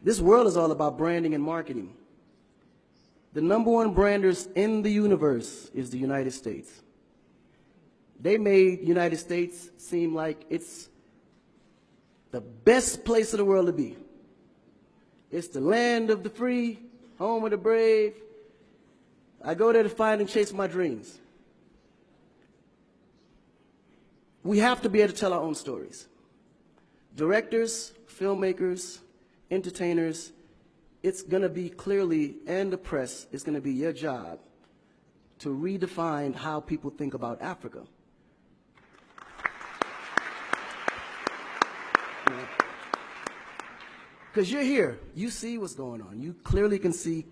This world is all about branding and marketing. The #1 branders in the universe is the United States. They made United States seem like it's the best place in the world to be. It's the land of the free, home of the brave. I go there to find and chase my dreams. We have to be able to tell our own stories. Directors, filmmakers, entertainers, it's going to be clearly, and the press, it's going to be your job to redefine how people think about Africa. Because you're here, you see what's going on. You clearly can see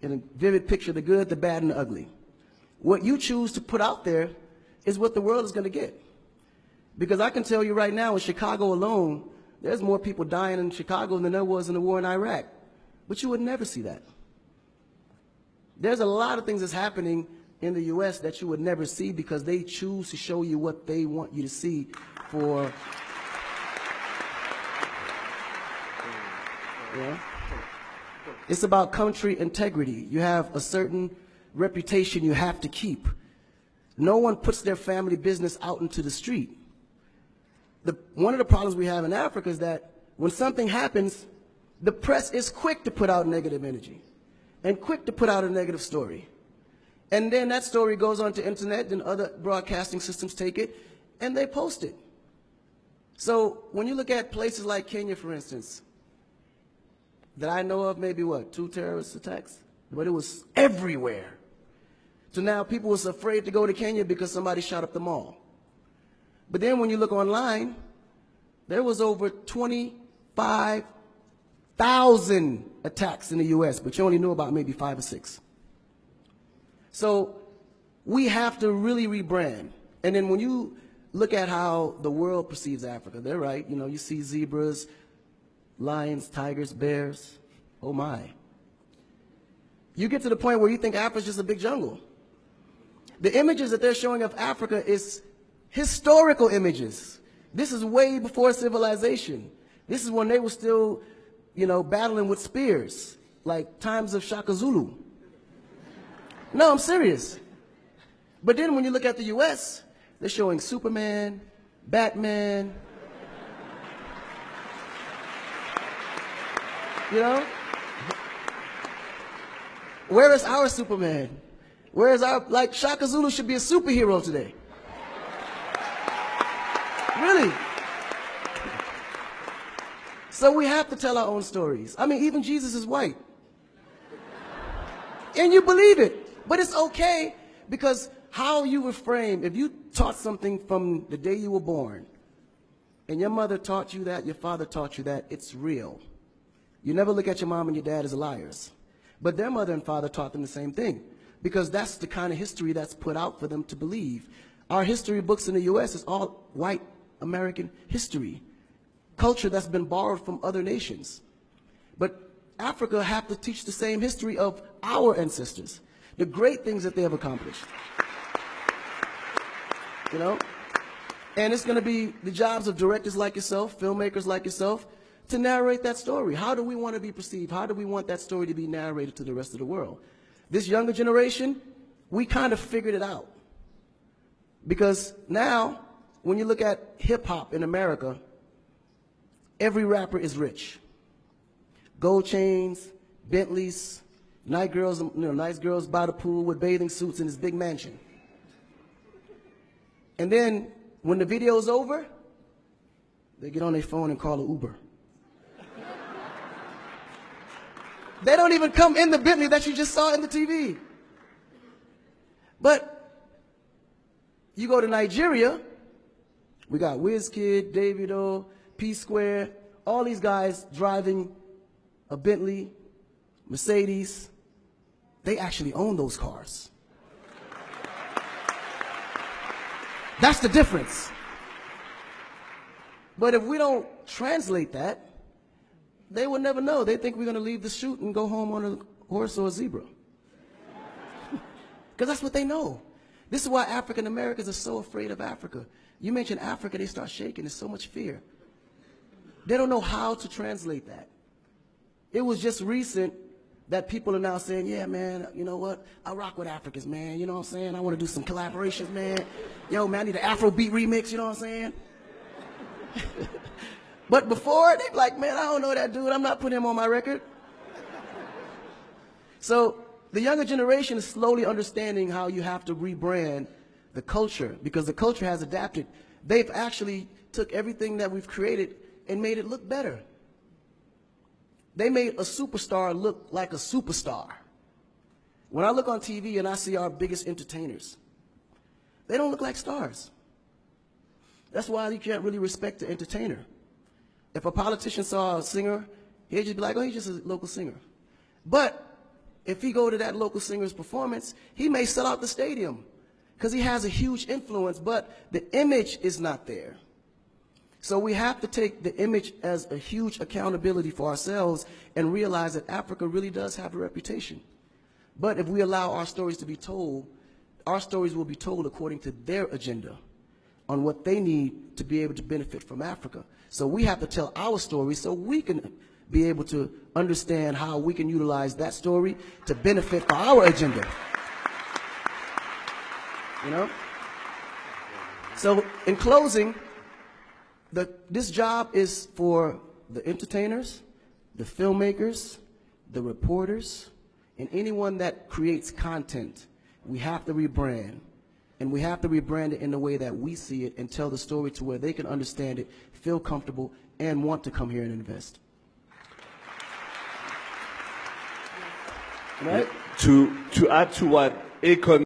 in a vivid picture the good, the bad, and the ugly. What you choose to put out there is what the world is going to get. Because I can tell you right now, in Chicago alone, there's more people dying in Chicago than there was in the war in Iraq. But you would never see that. There's a lot of things that's happening in the U.S. that you would never see because they choose to show you what they want you to see for. Yeah. It's about country integrity. You have a certain reputation you have to keep. No one puts their family business out into the street. One of the problems we have in Africa is that when something happens, the press is quick to put out negative energy and quick to put out a negative story. And then that story goes on to internet and other broadcasting systems take it and they post it. So when you look at places like Kenya, for instance, that I know of, maybe what, 2 terrorist attacks? But it was everywhere. So now people was afraid to go to Kenya because somebody shot up the mall. But then when you look online, there was over 25,000 attacks in the U.S., but you only knew about maybe 5 or 6. So we have to really rebrand. And then when you look at how the world perceives Africa, they're right. You know, you see zebras, lions, tigers, bears. Oh my. You get to the point where you think Africa's just a big jungle. The images that they're showing of Africa is historical images. This is way before civilization. This is when they were still, you know, battling with spears, like times of Shaka Zulu. No, I'm serious. But then when you look at the U.S., they're showing Superman, Batman, you know? Where is our Superman? Where is our, like, Shaka Zulu should be a superhero today. Really. So we have to tell our own stories. I mean, even Jesus is white. And you believe it. But it's okay because how you were framed, if you taught something from the day you were born, and your mother taught you that, your father taught you that, it's real. You never look at your mom and your dad as liars. But their mother and father taught them the same thing because that's the kind of history that's put out for them to believe. Our history books in the U.S. is all white American history, culture that's been borrowed from other nations. But Africa have to teach the same history of our ancestors, the great things that they have accomplished. You know? And it's going to be the jobs of directors like yourself, filmmakers like yourself, to narrate that story. How do we want to be perceived? How do we want that story to be narrated to the rest of the world? This younger generation, we kind of figured it out. Because now, when you look at hip-hop in America, every rapper is rich. Gold chains, Bentleys, nice girls by the pool with bathing suits in his big mansion. And then, when the video's over, they get on their phone and call an Uber. They don't even come in the Bentley that you just saw in the TV. But you go to Nigeria, we got Wizkid, Davido, P-Square, all these guys driving a Bentley, Mercedes. They actually own those cars. That's the difference. But if we don't translate that, they will never know. They think we're going to leave the shoot and go home on a horse or a zebra. Because that's what they know. This is why African Americans are so afraid of Africa. You mention Africa, they start shaking. There's so much fear. They don't know how to translate that. It was just recent that people are now saying, yeah, man, you know what? I rock with Africans, man. You know what I'm saying? I want to do some collaborations, man. Yo, man, I need an Afrobeat remix, you know what I'm saying? But before, they'd be like, man, I don't know that dude. I'm not putting him on my record. So the younger generation is slowly understanding how you have to rebrand the culture, because the culture has adapted. They've actually took everything that we've created and made it look better. They made a superstar look like a superstar. When I look on TV and I see our biggest entertainers, they don't look like stars. That's why you can't really respect the entertainer. If a politician saw a singer, he'd just be like, oh, he's just a local singer. But if he go to that local singer's performance, he may sell out the stadium because he has a huge influence, but the image is not there. So we have to take the image as a huge accountability for ourselves and realize that Africa really does have a reputation. But if we allow our stories to be told, our stories will be told according to their agenda on what they need to be able to benefit from Africa. So we have to tell our story so we can be able to understand how we can utilize that story to benefit for our agenda. You know? So in closing, this job is for the entertainers, the filmmakers, the reporters, and anyone that creates content. We have to rebrand. And we have to rebrand it in the way that we see it and tell the story to where they can understand it, feel comfortable, and want to come here and invest. Right? To add to what Akon